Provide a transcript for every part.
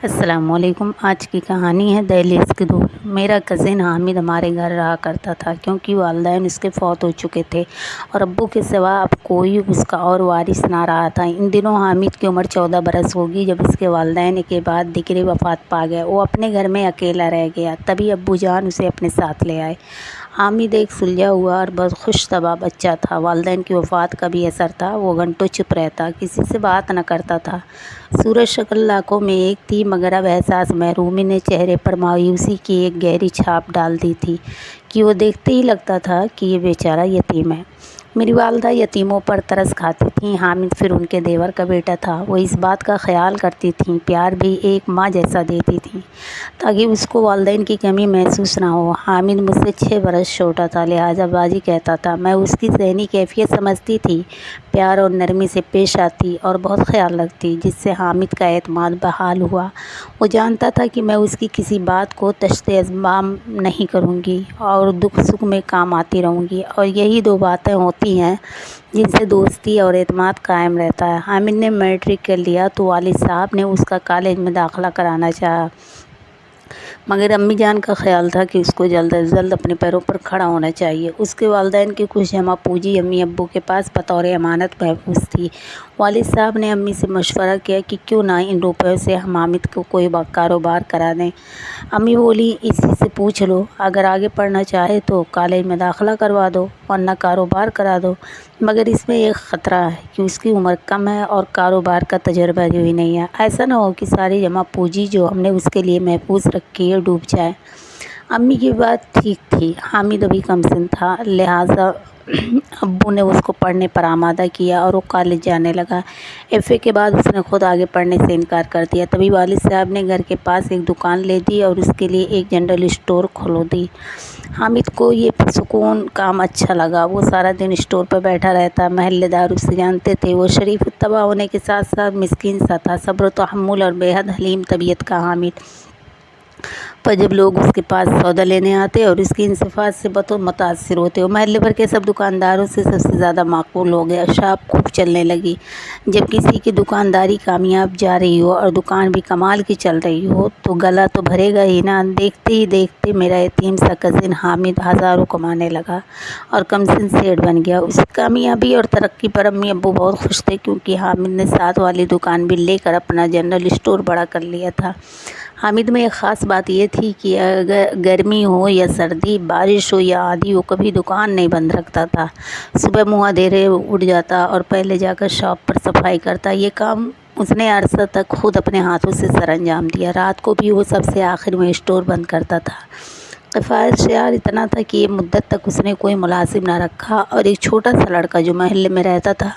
السلام علیکم۔ آج کی کہانی ہے دہلیز کے دودھ۔ میرا کزن حامد ہمارے گھر رہا کرتا تھا کیونکہ والدین اس کے فوت ہو چکے تھے اور ابو کے سوا اب کوئی اس کا اور وارث نہ رہا تھا۔ ان دنوں حامد کی عمر 14 برس ہوگی جب اس کے والدین کے بعد دیگر وفات پا گئے۔ وہ اپنے گھر میں اکیلا رہ گیا، تبھی ابو جان اسے اپنے ساتھ لے آئے۔ حامد ایک سلجھا ہوا اور بہت خوش طبع بچہ تھا۔ والدین کی وفات کا بھی اثر تھا، وہ گھنٹوں چپ رہتا، کسی سے بات نہ کرتا تھا۔ صورت شکل لاکھوں میں ایک تھی، مگر اب احساس محرومی نے چہرے پر مایوسی کی ایک گہری چھاپ ڈال دی تھی کہ وہ دیکھتے ہی لگتا تھا کہ یہ بیچارہ یتیم ہے۔ میری والدہ یتیموں پر ترس کھاتی تھیں۔ حامد پھر ان کے دیور کا بیٹا تھا۔ وہ اس بات کا خیال کرتی تھیں، پیار بھی ایک ماں جیسا دیتی تھیں تاکہ اس کو والدین کی کمی محسوس نہ ہو۔ حامد مجھ سے 6 برس چھوٹا تھا، لہٰذا باجی کہتا تھا۔ میں اس کی ذہنی کیفیت سمجھتی تھی، پیار اور نرمی سے پیش آتی اور بہت خیال رکھتی، جس سے حامد کا اعتماد بحال ہوا۔ وہ جانتا تھا کہ میں اس کی کسی بات کو تشت اذمام نہیں کروں گی اور دکھ سکھ میں کام آتی رہوں گی، اور یہی 2 باتیں ہوتی ہیں جن سے دوستی اور اعتماد قائم رہتا ہے۔ حامد نے میٹرک کر لیا تو والد صاحب نے اس کا کالج میں داخلہ کرانا چاہا، مگر امی جان کا خیال تھا کہ اس کو جلد از جلد اپنے پیروں پر کھڑا ہونا چاہیے۔ اس کے والدین کی کچھ جمع پونجی امی ابو کے پاس بطور امانت محفوظ تھی۔ والد صاحب نے امی سے مشورہ کیا کہ کیوں نہ ان روپیوں سے ہم حامد کو کوئی کاروبار کرا دیں۔ امی بولی، اسی سے پوچھ لو، اگر آگے پڑھنا چاہے تو کالج میں داخلہ کروا دو، ورنہ کاروبار کرا دو، مگر اس میں ایک خطرہ ہے کہ اس کی عمر کم ہے اور کاروبار کا تجربہ بھی نہیں ہے۔ ایسا نہ ہو کہ ساری جمع پونجی جو ہم نے اس کے لیے محفوظ رکھی ہے ڈوب جائے۔ امی کی بات ٹھیک تھی، حامد ابھی کم سن تھا، لہٰذا ابو نے اس کو پڑھنے پر آمادہ کیا اور وہ کالج جانے لگا۔ FA کے بعد اس نے خود آگے پڑھنے سے انکار کر دیا۔ تبھی والد صاحب نے گھر کے پاس ایک دکان لے دی اور اس کے لیے ایک جنرل اسٹور کھول دی۔ حامد کو یہ پرسکون کام اچھا لگا۔ وہ سارا دن اسٹور پر بیٹھا رہتا۔ محلے دار اسے جانتے تھے۔ وہ شریف الطبع ہونے کے ساتھ ساتھ مسکین سا تھا، صبر و تحمل اور بے حد حلیم طبیعت کا حامد۔ پر جب لوگ اس کے پاس سودا لینے آتے اور اس کی انصفات سے بہت متاثر ہوتے، وہ محلے بھر کے سب دکانداروں سے سب سے زیادہ معقول ہو گیا۔ شاپ خوب چلنے لگی۔ جب کسی کی دکانداری کامیاب جا رہی ہو اور دکان بھی کمال کی چل رہی ہو تو گلا تو بھرے گا ہی نا۔ دیکھتے ہی دیکھتے میرا یتیم سا کزن حامد ہزاروں کمانے لگا اور کمسن سیٹ بن گیا۔ اس کی کامیابی اور ترقی پر امی ابو بہت خوش تھے، کیونکہ حامد نے ساتھ والی دکان بھی لے کر اپنا جنرل اسٹور بڑا کر لیا تھا۔ حامد میں ایک خاص بات یہ تھی کہ اگر گرمی ہو یا سردی، بارش ہو یا آندھی ہو، کبھی دکان نہیں بند رکھتا تھا۔ صبح منہ اندھیرے اٹھ جاتا اور پہلے جا کر شاپ پر صفائی کرتا۔ یہ کام اس نے عرصہ تک خود اپنے ہاتھوں سے سر انجام دیا۔ رات کو بھی وہ سب سے آخر میں اسٹور بند کرتا تھا۔ کفایت شعار اتنا تھا کہ یہ مدت تک اس نے کوئی ملازم نہ رکھا، اور ایک چھوٹا سا لڑکا جو محلے میں رہتا تھا،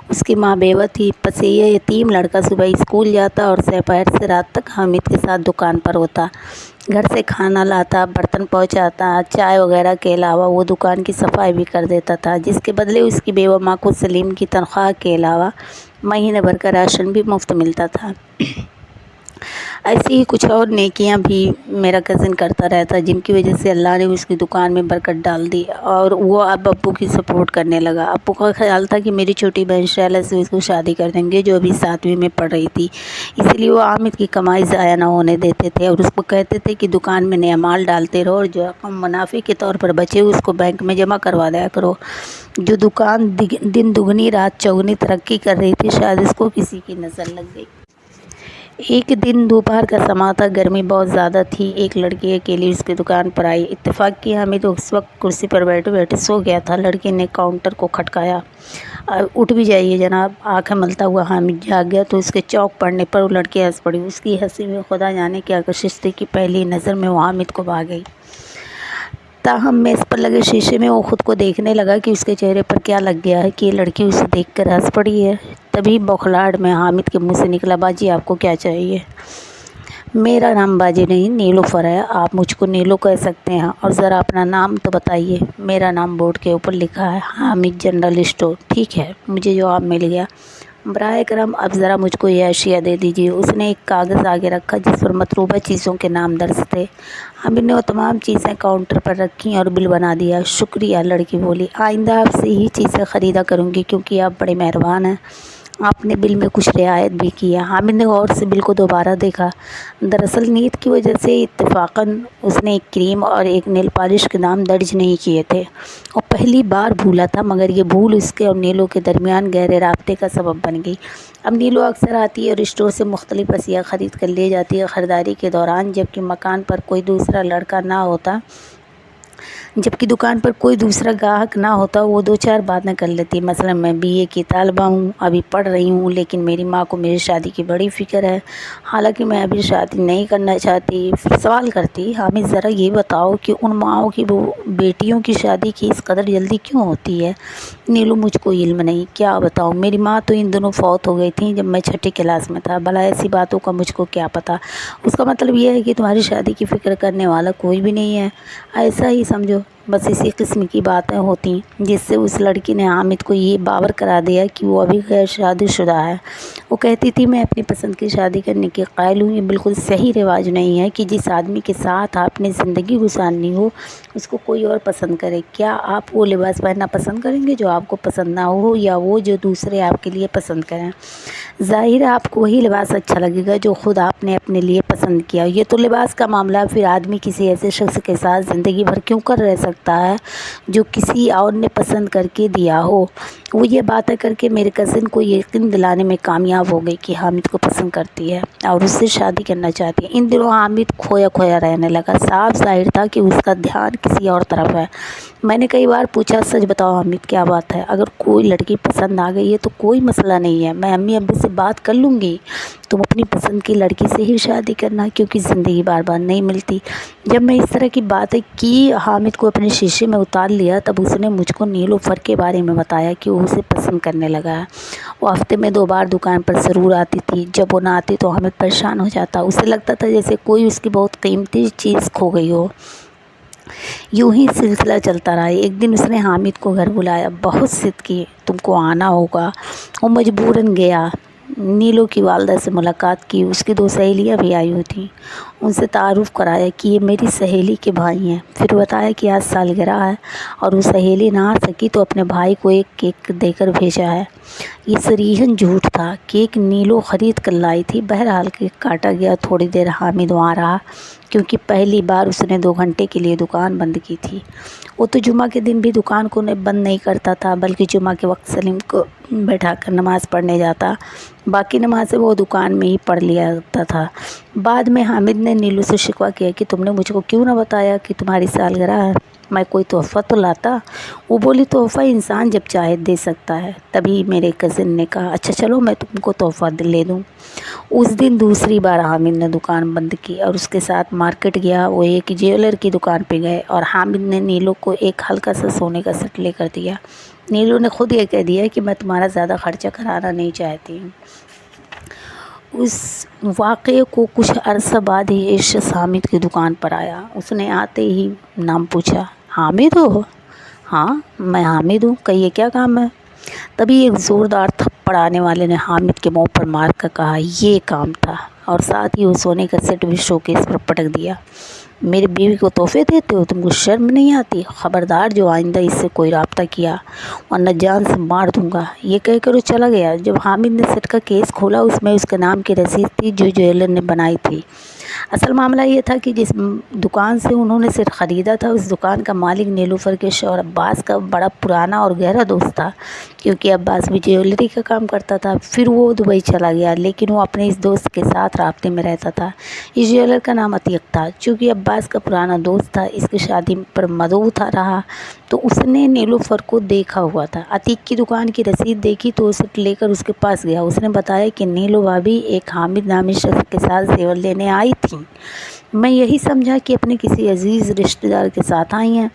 اس کی ماں بیوہ تھی۔ پس یہ یتیم لڑکا صبح اسکول جاتا اور دوپہر سے رات تک حامد کے ساتھ دکان پر ہوتا۔ گھر سے کھانا لاتا، برتن پہنچاتا، چائے وغیرہ کے علاوہ وہ دکان کی صفائی بھی کر دیتا تھا، جس کے بدلے اس کی بیوہ ماں کو سلیم کی تنخواہ کے علاوہ مہینے بھر کا راشن بھی مفت ملتا تھا۔ ایسی ہی کچھ اور نیکیاں بھی میرا کزن کرتا رہتا، جن کی وجہ سے اللہ نے اس کی دکان میں برکت ڈال دی اور وہ اب ابو کی سپورٹ کرنے لگا۔ ابو کا خیال تھا کہ میری چھوٹی بہن شیلا سے اس کو شادی کر دیں گے، جو ابھی 7ویں میں پڑھ رہی تھی، اس لیے وہ حامد کی کمائی ضائع نہ ہونے دیتے تھے اور اس کو کہتے تھے کہ دکان میں نیا مال ڈالتے رہو اور جو رقم منافع کے طور پر بچے اس کو بینک میں جمع کروا دیا کرو۔ جو دکان دن دگنی رات چوگنی ترقی کر رہی تھی، شاید اس کو کسی کی نظر لگ گئی۔ ایک دن دوپہر کا سماں تھا، گرمی بہت زیادہ تھی۔ ایک لڑکی اکیلی اس کی دکان پر آئی۔ اتفاق کی حامد اس وقت کرسی پر بیٹھے بیٹھے سو گیا تھا۔ لڑکی نے کاؤنٹر کو کھٹکایا۔ اٹھ بھی جائیے جناب۔ آنکھیں ملتا ہوا حامد جاگ گیا تو اس کے چونک پڑنے پر وہ لڑکی ہنس پڑی۔ اس کی ہنسی میں خدا جانے کیا کشش تھی کہ پہلی نظر میں وہ حامد کو بھا گئی۔ تاہم میز پر لگے شیشے میں وہ خود کو دیکھنے لگا کہ اس کے چہرے پر کیا لگ گیا ہے کہ یہ لڑکی اسے دیکھ کر ہنس پڑی ہے۔ تبھی بوکھلاہٹ میں حامد کے منہ سے نکلا، باجی آپ کو کیا چاہیے؟ میرا نام باجی نہیں نیلوفر ہے، آپ مجھ کو نیلو کہہ سکتے ہیں، اور ذرا اپنا نام تو بتائیے۔ میرا نام بورڈ کے اوپر لکھا ہے، حامد جنرل اسٹور۔ ٹھیک ہے، مجھے جواب مل گیا۔ براہ کرم اب ذرا مجھ کو یہ اشیاء دے دیجیے۔ اس نے ایک کاغذ آگے رکھا جس پر مطلوبہ چیزوں کے نام درج تھے۔ حامد نے وہ تمام چیزیں کاؤنٹر پر رکھیں اور بل بنا دیا۔ شکریہ، لڑکی بولی، آئندہ آپ سے ہی چیزیں خریدا کروں گی کیونکہ آپ بڑے مہربان ہیں۔ آپ نے بل میں کچھ رعایت بھی کی ہے۔ حامد نے غور سے بل کو دوبارہ دیکھا۔ دراصل نیت کی وجہ سے اتفاقاً اس نے ایک کریم اور ایک نیل پالش کے نام درج نہیں کیے تھے۔ وہ پہلی بار بھولا تھا، مگر یہ بھول اس کے اور نیلو کے درمیان گہرے رابطے کا سبب بن گئی۔ اب نیلو اکثر آتی ہے اور اسٹور سے مختلف اشیاء خرید کر لے جاتی ہے خریداری کے دوران، جبکہ دکان پر کوئی دوسرا گاہک نہ ہوتا وہ دو چار باتیں کر لیتی۔ مثلا میں BA کی طالبہ ہوں، ابھی پڑھ رہی ہوں، لیکن میری ماں کو میری شادی کی بڑی فکر ہے، حالانکہ میں ابھی شادی نہیں کرنا چاہتی۔ پھر سوال کرتی، حامد ذرا یہ بتاؤ کہ ان ماؤں کی بیٹیوں کی شادی کی اس قدر جلدی کیوں ہوتی ہے؟ نیلو، مجھ کو علم نہیں، کیا بتاؤں، میری ماں تو ان دنوں فوت ہو گئی تھیں جب میں 6ٹھی کلاس میں تھا۔ بھلا ایسی باتوں کا مجھ کو کیا پتہ؟ اس کا مطلب یہ ہے کہ تمہاری شادی کی فکر کرنے والا کوئی بھی نہیں ہے؟ ایسا ہی سمجھو، بس اسی قسم کی باتیں ہوتی جس سے اس لڑکی نے حامد کو یہ باور کرا دیا کہ وہ ابھی غیر شادی شدہ ہے۔ وہ کہتی تھی، میں اپنی پسند کی شادی کرنے کی قائل ہوں۔ یہ بالکل صحیح رواج نہیں ہے کہ جس آدمی کے ساتھ آپ نے زندگی گزارنی ہو اس کو کوئی اور پسند کرے۔ کیا آپ وہ لباس پہننا پسند کریں گے جو آپ کو پسند نہ ہو، یا وہ جو دوسرے آپ کے لیے پسند کریں؟ ظاہر ہے آپ کو وہی لباس اچھا لگے گا جو خود آپ نے اپنے لیے پسند کیا۔ یہ تو لباس کا معاملہ، پھر آدمی کسی ایسے شخص کے ساتھ زندگی بھر کیوں کر رہ سکتا ہے جو کسی اور نے پسند کر کے دیا ہو؟ وہ یہ باتیں کر کے میرے کزن کو یقین دلانے میں کامیاب ہو گئی کہ حامد کو پسند کرتی ہے اور اس سے شادی کرنا چاہتی ہے۔ ان دنوں حامد کھویا کھویا رہنے لگا۔ صاف ظاہر تھا کہ اس کا دھیان کسی اور طرف ہے۔ میں نے کئی بار پوچھا، سچ بتاؤ حامد، کیا بات ہے؟ اگر کوئی لڑکی پسند آ گئی ہے تو کوئی مسئلہ نہیں ہے، میں امی ابو سے بات کر لوں گی۔ تم اپنی پسند کی لڑکی سے ہی شادی کرنا، کیونکہ زندگی بار بار نہیں ملتی۔ جب میں اس طرح کی باتیں کی، حامد کو اپنے شیشے میں اتار لیا، تب اس نے مجھ کو نیلوفر کے بارے میں بتایا کہ وہ اسے پسند کرنے لگا ہے۔ وہ ہفتے میں 2 بار دکان پر ضرور آتی تھی۔ جب وہ نہ آتی تو حامد پریشان ہو جاتا۔ اسے لگتا تھا جیسے کوئی اس کی بہت قیمتی چیز کھو گئی ہو۔ یوں ہی سلسلہ چلتا رہا۔ ایک دن اس نے حامد کو گھر بلایا، بہت ضد کی، تم کو آنا ہوگا۔ وہ مجبوراً گیا۔ نیلو کی والدہ سے ملاقات کی، اس کی 2 سہیلیاں بھی آئی ہوئی تھیں۔ ان سے تعارف کرایا کہ یہ میری سہیلی کے بھائی ہیں۔ پھر بتایا کہ آج سالگرہ ہے اور وہ سہیلی نہ آ سکی تو اپنے بھائی کو ایک کیک دے کر بھیجا ہے۔ یہ صریحاً جھوٹ تھا۔ کیک نیلو خرید کر لائی تھی۔ بہرحال کیک کاٹا گیا۔ تھوڑی دیر حامد وہاں رہا، کیونکہ پہلی بار اس نے 2 گھنٹے کے لیے دکان بند کی تھی۔ وہ تو جمعہ کے دن بھی دکان کو بند نہیں کرتا تھا، بلکہ جمعہ کے وقت سلیم کو بیٹھا کر نماز پڑھنے جاتا۔ باقی نمازیں وہ دکان میں ہی پڑھ لیا کرتا تھا۔ بعد میں حامد نے نیلو سے شکوہ کیا کہ تم نے مجھ کو کیوں نہ بتایا کہ تمہاری سالگرہ ہے، میں کوئی تحفہ تو لاتا۔ وہ بولی، تحفہ انسان جب چاہے دے سکتا ہے۔ تبھی میرے کزن نے کہا، اچھا چلو میں تم کو تحفہ لے دوں۔ اس دن دوسری بار حامد نے دکان بند کی اور اس کے ساتھ مارکیٹ گیا۔ وہ ایک جیولر کی دکان پہ گئے اور حامد نے نیلو کو ایک ہلکا سا سونے کا سیٹ لے کر دیا۔ نیلو نے خود یہ کہہ دیا کہ میں تمہارا زیادہ خرچہ کرانا نہیں چاہتی ہوں۔ اس واقعے کو کچھ عرصہ بعد ہی ایک شخص حامد کی دکان پر آیا۔ اس نے آتے ہی نام پوچھا، حامد ہو؟ ہاں میں حامد ہوں، کہیے کیا کام ہے؟ تبھی ایک زوردار تھپڑ آنے والے نے حامد کے منہ پر مار کر کہا، یہ کام تھا، اور ساتھ ہی وہ سونے کا سیٹ بھی شوکیس پر پٹک دیا۔ میری بیوی کو تحفے دیتے ہو؟ تم کو شرم نہیں آتی؟ خبردار جو آئندہ اس سے کوئی رابطہ کیا ورنہ جان سے مار دوں گا۔ یہ کہہ کر وہ چلا گیا۔ جب حامد نے سیٹ کا کیس کھولا، اس میں اس کے نام کی رسید تھی جو جیولر نے بنائی تھی۔ اصل معاملہ یہ تھا کہ جس دکان سے انہوں نے سیٹ خریدا تھا، اس دکان کا مالک نیلوفر کے شوہر عباس کا بڑا پرانا اور گہرا دوست تھا، کیونکہ عباس بھی جیولری کا کام کرتا تھا۔ پھر وہ دبئی چلا گیا، لیکن وہ اپنے اس دوست کے ساتھ رابطے میں رہتا تھا۔ اس جیولر کا نام عتیق تھا۔ چونکہ عباس کا پرانا دوست تھا، اس کی شادی پر مدعو رہا، تو اس نے نیلوفر کو دیکھا ہوا تھا۔ عتیق کی دکان کی رسید دیکھی تو اسے لے کر اس کے پاس گیا۔ اس نے بتایا کہ نیلو بھابی ایک حامد نامی شخص کے ساتھ زیور لینے آئی تھیں۔ میں یہی سمجھا کہ اپنے کسی عزیز رشتہ دار کے ساتھ آئی ہیں۔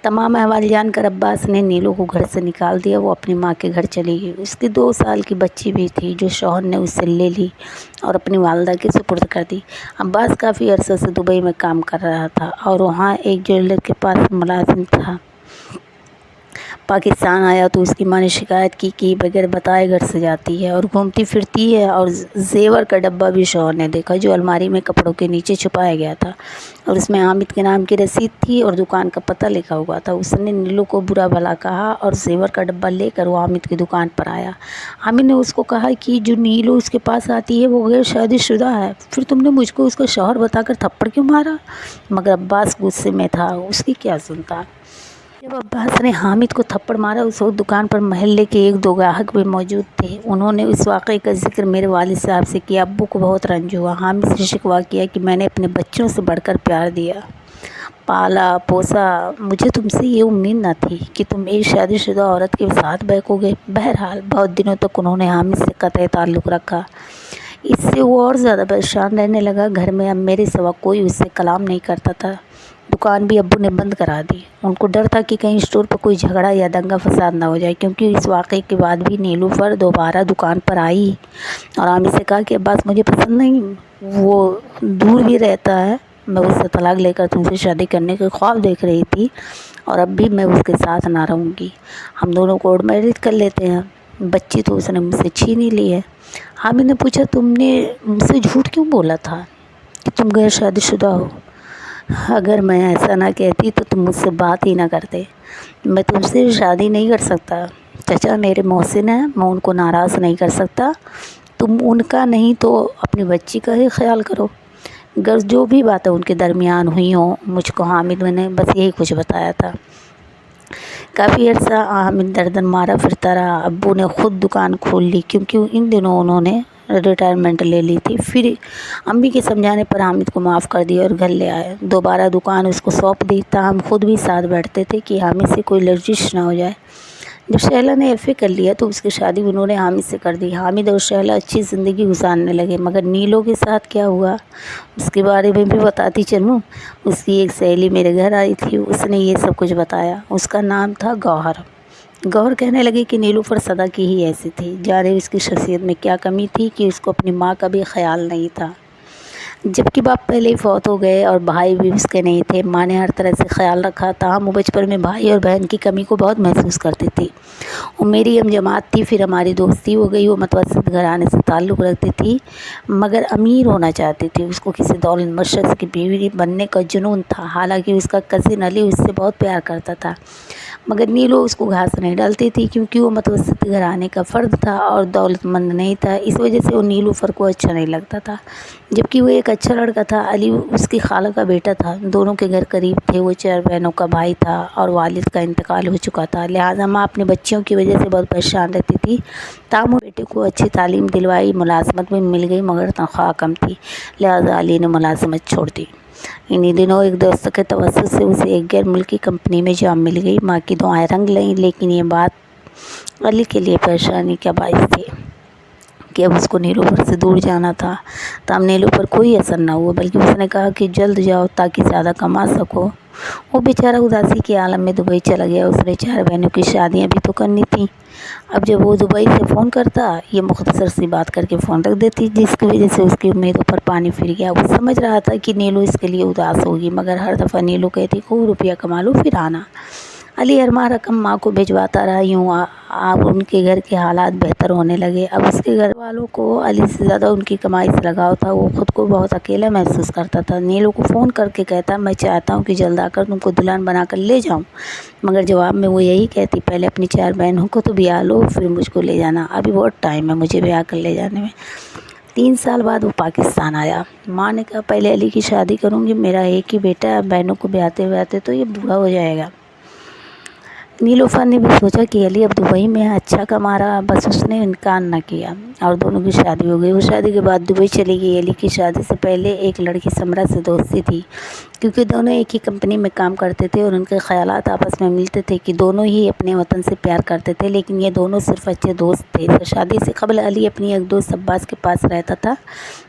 تمام احوال جان کر عباس نے نیلو کو گھر سے نکال دیا۔ وہ اپنی ماں کے گھر چلی گئی۔ اس کی 2 سال کی بچی بھی تھی جو شوہر نے اس سے لے لی اور اپنی والدہ کے سپرد کر دی۔ عباس کافی عرصے سے دبئی میں کام کر رہا تھا اور وہاں ایک جیولر کے پاس ملازم تھا۔ پاکستان آیا تو اس کی ماں نے شکایت کی کہ بغیر بتائے گھر سے جاتی ہے اور گھومتی پھرتی ہے، اور زیور کا ڈبہ بھی شوہر نے دیکھا جو الماری میں کپڑوں کے نیچے چھپایا گیا تھا، اور اس میں حامد کے نام کی رسید تھی اور دکان کا پتہ لکھا ہوا تھا۔ اس نے نیلو کو برا بھلا کہا اور زیور کا ڈبہ لے کر وہ حامد کی دکان پر آیا۔ حامد نے اس کو کہا کہ جو نیلو اس کے پاس آتی ہے وہ غیر شادی شدہ ہے، پھر تم نے مجھ کو اس کا شوہر بتا کر تھپڑ کیوں مارا؟ مگر عباس غصے میں تھا، اس کی کیا سنتا۔ جب عباس نے حامد کو تھپڑ مارا اس وقت دکان پر محلے کے ایک دو گاہک بھی موجود تھے۔ انہوں نے اس واقعے کا ذکر میرے والد صاحب سے کیا۔ ابو کو بہت رنج ہوا، حامد سے شکوہ کیا کہ میں نے اپنے بچوں سے بڑھ کر پیار دیا، پالا پوسا، مجھے تم سے یہ امید نہ تھی کہ تم ایک شادی شدہ عورت کے ساتھ بہکو گے۔ بہرحال بہت دنوں تک انہوں نے حامد سے قطعی تعلق رکھا، اس سے وہ اور زیادہ پریشان رہنے لگا۔ گھر میں اب میرے سوا کوئی اس سے کلام نہیں کرتا تھا۔ دکان بھی ابو نے بند کرا دی، ان کو ڈر تھا کہ کہیں اسٹور پر کوئی جھگڑا یا دنگا فساد نہ ہو جائے، کیونکہ اس واقعے کے بعد بھی نیلوفر دوبارہ دکان پر آئی اور حامد سے کہا کہ عباس مجھے پسند نہیں، وہ دور بھی رہتا ہے، میں اس سے طلاق لے کر تم سے شادی کرنے کے خواب دیکھ رہی تھی اور اب بھی میں اس کے ساتھ نہ رہوں گی، ہم دونوں کورٹ میرج کر لیتے ہیں، بچی تو اس نے مجھ سے چھین ہی لی ہے۔ حامد نے پوچھا تم نے مجھ سے جھوٹ کیوں بولا تھا کہ تم غیر شادی شدہ ہو؟ اگر میں ایسا نہ کہتی تو تم مجھ سے بات ہی نہ کرتے۔ میں تم سے شادی نہیں کر سکتا، چچا میرے محسن ہیں، میں ان کو ناراض نہیں کر سکتا، تم ان کا نہیں تو اپنی بچی کا ہی خیال کرو۔ غرض جو بھی باتیں ان کے درمیان ہوئی ہوں، مجھ کو حامد نے بس یہی کچھ بتایا تھا۔ کافی عرصہ حامد دردن مارا پھرتا رہا۔ ابو نے خود دکان کھول لی کیونکہ ان دنوں انہوں نے ریٹائرمنٹ لے لی تھی۔ پھر امی کے سمجھانے پر حامد کو معاف کر دیا اور گھر لے آئے، دوبارہ دکان اس کو سونپ دی، تاہم خود بھی ساتھ بیٹھتے تھے کہ حامد سے کوئی لرزش نہ ہو جائے۔ جب شہلا نے ایف اے کر لیا تو اس کی شادی انہوں نے حامد سے کر دی۔ حامد اور شہلا اچھی زندگی گزارنے لگے، مگر نیلو کے ساتھ کیا ہوا اس کے بارے میں بھی بتاتی چلوں۔ اس کی ایک سہیلی میرے گھر آئی تھی، اس نے یہ سب کچھ بتایا۔ اس کا نام تھا گوہر۔ گوہر کہنے لگی کہ نیلوفر سدا کی ہی ایسی تھی، جانے اس کی شخصیت میں کیا کمی تھی کہ اس کو اپنی ماں کا بھی خیال نہیں تھا، جبکہ باپ پہلے ہی فوت ہو گئے اور بھائی بھی اس کے نہیں تھے۔ ماں نے ہر طرح سے خیال رکھا، تاہم وہ بچپن میں بھائی اور بہن کی کمی کو بہت محسوس کرتی تھی۔ وہ میری ہم جماعت تھی، پھر ہماری دوستی ہو گئی۔ وہ متوسط گھرانے سے تعلق رکھتی تھی مگر امیر ہونا چاہتی تھی۔ اس کو کسی دولت مند شخص کی بیوی بننے کا جنون تھا، حالانکہ اس کا کزن علی اس سے بہت پیار کرتا تھا، مگر نیلو اس کو گھاس نہیں ڈالتی تھی کیونکہ وہ متوسط گھرانے کا فرد تھا اور دولت مند نہیں تھا، اس وجہ سے وہ نیلوفر کو اچھا نہیں لگتا تھا، جبکہ وہ ایک اچھا لڑکا تھا۔ علی اس کی خالہ کا بیٹا تھا، دونوں کے گھر قریب تھے، وہ 4 بہنوں کا بھائی تھا اور والد کا انتقال ہو چکا تھا، لہٰذا ماں اپنے بچیوں کی وجہ سے بہت پریشان رہتی تھی۔ تاہم وہ بیٹے کو اچھی تعلیم دلوائی، ملازمت بھی مل گئی مگر تنخواہ کم تھی، لہٰذا علی نے ملازمت چھوڑ دی۔ انہی دنوں ایک دوست کے توسط سے اسے ایک غیر ملکی کمپنی میں جاب مل گئی۔ ماں کی دعائیں رنگ لیں، لیکن یہ بات علی کے لیے پریشانی کا باعث تھی کہ اب اس کو نیلوفر سے دور جانا تھا۔ تاہم نیلوفر کوئی اثر نہ ہوا، بلکہ اس نے کہا کہ جلد جاؤ تاکہ زیادہ کما سکو۔ وہ بیچارہ اداسی کے عالم میں دبئی چلا گیا۔ اس نے 4 بہنوں کی شادیاں بھی تو کرنی تھیں۔ اب جب وہ دبئی سے فون کرتا، یہ مختصر سی بات کر کے فون رکھ دیتی، جس کی وجہ سے اس کی امیدوں پر پانی پھر گیا۔ وہ سمجھ رہا تھا کہ نیلو اس کے لیے اداس ہوگی، مگر ہر دفعہ نیلو کہتی خوب روپیہ کما لو پھر آنا۔ علی ہر ماہ رقم ماں کو بھجواتا رہا۔ یوں اب ان کے گھر کے حالات بہتر ہونے لگے۔ اب اس کے گھر والوں کو علی سے زیادہ ان کی کمائی سے لگاؤ تھا۔ وہ خود کو بہت اکیلا محسوس کرتا تھا۔ نیلو کو فون کر کے کہتا میں چاہتا ہوں کہ جلد آ کر تم کو دلہن بنا کر لے جاؤں، مگر جواب میں وہ یہی کہتی پہلے اپنی 4 بہنوں کو تو بیاہ لو پھر مجھ کو لے جانا، ابھی بہت ٹائم ہے مجھے بیاہ کر لے جانے میں۔ 3 سال بعد وہ پاکستان آیا۔ ماں نے کہا پہلے علی کی شادی کروں گی، میرا ایک ہی بیٹا ہے، بہنوں کو بیاہتے تو یہ بوڑھا ہو جائے گا۔ نیلوفر نے بھی سوچا کہ علی اب دبئی میں اچھا کما رہا، بس اس نے انکار نہ کیا اور دونوں کی شادی ہو گئی۔ وہ شادی کے بعد دبئی چلی گئی۔ علی کی شادی سے پہلے ایک لڑکی سمرا سے دوستی تھی، کیونکہ دونوں ایک ہی کمپنی میں کام کرتے تھے اور ان کے خیالات آپس میں ملتے تھے کہ دونوں ہی اپنے وطن سے پیار کرتے تھے، لیکن یہ دونوں صرف اچھے دوست تھے۔ شادی سے قبل علی اپنی ایک دوست عباس کے پاس رہتا تھا،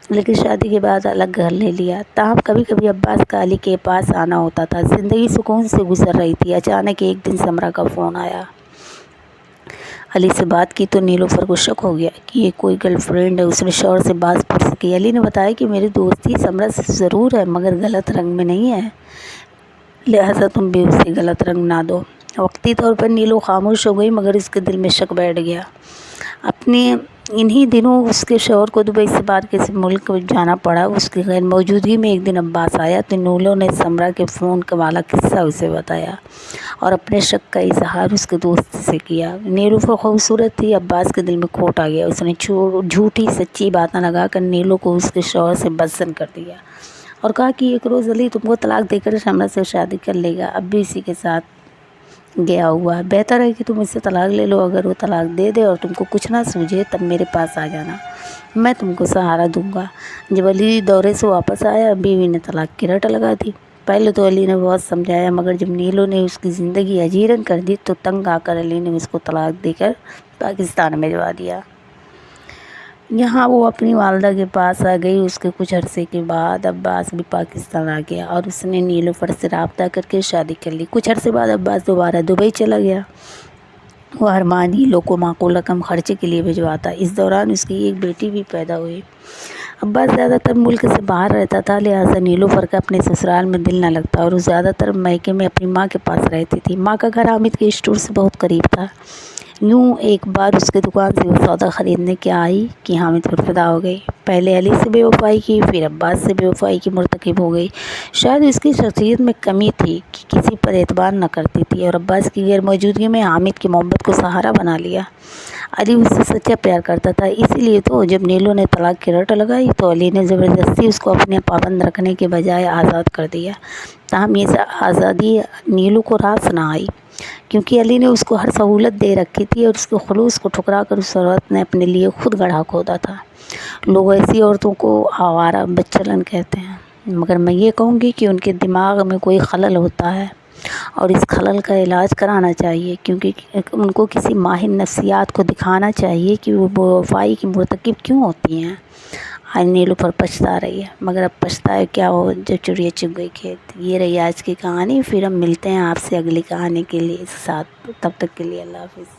لیکن شادی کے بعد الگ گھر لے لیا۔ تاہم کبھی کبھی عباس کا علی کے پاس آنا ہوتا تھا۔ زندگی سکون سے گزر رہی تھی۔ اچانک ایک دن سمرا کا فون آیا۔ علی سے بات کی تو نیلوفر کو شک ہو گیا کہ یہ کوئی گرل فرینڈ ہے۔ اس نے شوہر سے بات پوچھ سکی۔ علی نے بتایا کہ میری دوستی سمرا سے ضرور ہے مگر غلط رنگ میں نہیں ہے، لہٰذا تم بھی اسے غلط رنگ نہ دو۔ وقتی طور پر نیلو خاموش ہو گئی، مگر اس کے دل میں شک بیٹھ گیا۔ اپنے انہی دنوں اس کے شوہر کو دبئی سے باہر کسی ملک جانا پڑا۔ اس کی غیر موجودگی میں ایک دن عباس آیا تو نیلو نے سمرا کے فون کا والا قصہ اسے بتایا اور اپنے شک کا اظہار اس کے دوست سے کیا۔ نیلو وہ خوبصورت تھی، عباس کے دل میں کھوٹ آ گیا۔ اس نے جھوٹی سچی باتیں لگا کر نیلو کو اس کے شوہر سے بدظن کر دیا اور کہا کہ ایک روز علی تم کو طلاق دے کر سمرا سے شادی کر لے گا، اب بھی اسی کے ساتھ گیا ہوا ہے، بہتر ہے کہ تم اس سے طلاق لے لو، اگر وہ طلاق دے دے اور تم کو کچھ نہ سوجھے تب میرے پاس آ جانا، میں تم کو سہارا دوں گا۔ جب علی دورے سے واپس آیا، بیوی نے طلاق کی رٹ لگا دی۔ پہلے تو علی نے بہت سمجھایا، مگر جب نیلو نے اس کی زندگی اجیرن کر دی تو تنگ آ کر علی نے اس کو طلاق دے کر پاکستان بھجوا دیا۔ یہاں وہ اپنی والدہ کے پاس آ گئی۔ اس کے کچھ عرصے کے بعد عباس بھی پاکستان آ گیا اور اس نے نیلوفر سے رابطہ کر کے شادی کر لی۔ کچھ عرصے بعد عباس دوبارہ دبئی چلا گیا۔ وہ ہر ماہ نیلو کو معقول رقم خرچے کے لیے بھجواتا۔ اس دوران اس کی ایک بیٹی بھی پیدا ہوئی۔ عباس زیادہ تر ملک سے باہر رہتا تھا، لہٰذا نیلوفر کا اپنے سسرال میں دل نہ لگتا اور وہ زیادہ تر میکے میں اپنی ماں کے پاس رہتی تھی۔ ماں کا گھر حامد کے اسٹور سے بہت قریب تھا۔ یوں ایک بار اس کی دکان سے وہ سودا خریدنے کے آئی کہ حامد پر فدا ہو گئی۔ پہلے علی سے بے وفائی کی، پھر عباس سے بے وفائی کی مرتکب ہو گئی۔ شاید اس کی شخصیت میں کمی تھی کہ کسی پر اعتبار نہ کرتی تھی اور عباس کی غیر موجودگی میں حامد کی محبت کو سہارا بنا لیا۔ علی اس سے سچا پیار کرتا تھا، اسی لیے تو جب نیلو نے طلاق کی رٹ لگائی تو علی نے زبردستی اس کو اپنے پابند رکھنے کے بجائے آزاد کر دیا۔ تاہم یہ آزادی نیلو کو راس نہ آئی، کیونکہ علی نے اس کو ہر سہولت دے رکھی تھی اور اس کے خلوص کو ٹھکرا کر اس عورت نے اپنے لیے خود گڑھا کھودا تھا۔ لوگ ایسی عورتوں کو آوارہ بچلن کہتے ہیں، مگر میں یہ کہوں گی کہ ان کے دماغ میں کوئی خلل ہوتا ہے اور اس خلل کا علاج کرانا چاہیے، کیونکہ ان کو کسی ماہر نفسیات کو دکھانا چاہیے کہ وہ بے وفائی کی مرتکب کیوں ہوتی ہیں۔ آج نیلو پر پچھتا رہی ہے، مگر اب پچھتائے کیا ہو جب چڑیا چگ گئی کھیت۔ یہ رہی آج کی کہانی، پھر ہم ملتے ہیں آپ سے اگلی کہانی کے لیے ساتھ، تب تک کے لیے اللہ حافظ۔